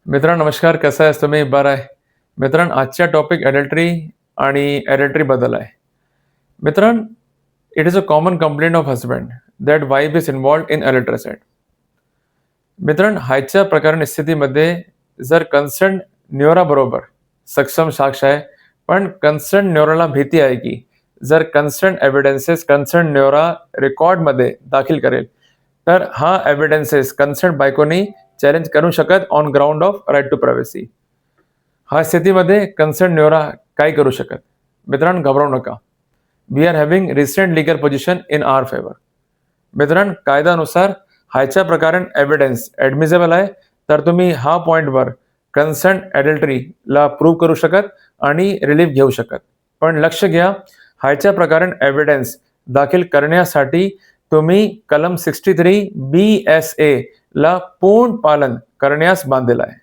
मित्रांनो नमस्कार, कसं आहेस तुम्ही? बरं आहे. मित्रांनो आजचा टॉपिक एडल्टरी आणि एडल्टरीबद्दल आहे. मित्रांनो, it is a common complaint of husband that wife is involved in एडल्ट्रेसाइड. मित्रांनो, हायच्या प्रकरण स्थितीमध्ये जर कन्सर्न न्यूरोबरोबर सक्षम साक्ष आहे, पण कन्सर्न न्यूरोला भीती आहे की जर कन्सर्न एव्हिडन्सेस कन्सर्न न्यूरो रेकॉर्डमध्ये दाखल करेल, तर हा एव्हिडन्सेस कन्सर्न बायकोनी चॅलेंज करू शकत on ground of right to privacy. ह्या स्थितीमध्ये कन्सर्न न्यूरो काय करू शकत? मित्रांनो घाबरू नका. We are having recent legal position in our favour. मित्रांनो कायद्यानुसार ह्याच्या प्रकारे एव्हिडन्स ॲडमिसेबल आहे, तर तुम्ही हा पॉइंटवर कन्सर्न ॲडल्टरीला प्रूव्ह करू शकत आणि रिलीफ घेऊ शकत. पण लक्ष घ्या, ह्याच्या प्रकारे एव्हिडन्स दाखल करण्यासाठी तुम्ही कलम 63 BSA ला पूर्ण पालन करण्यास बांधील आहे.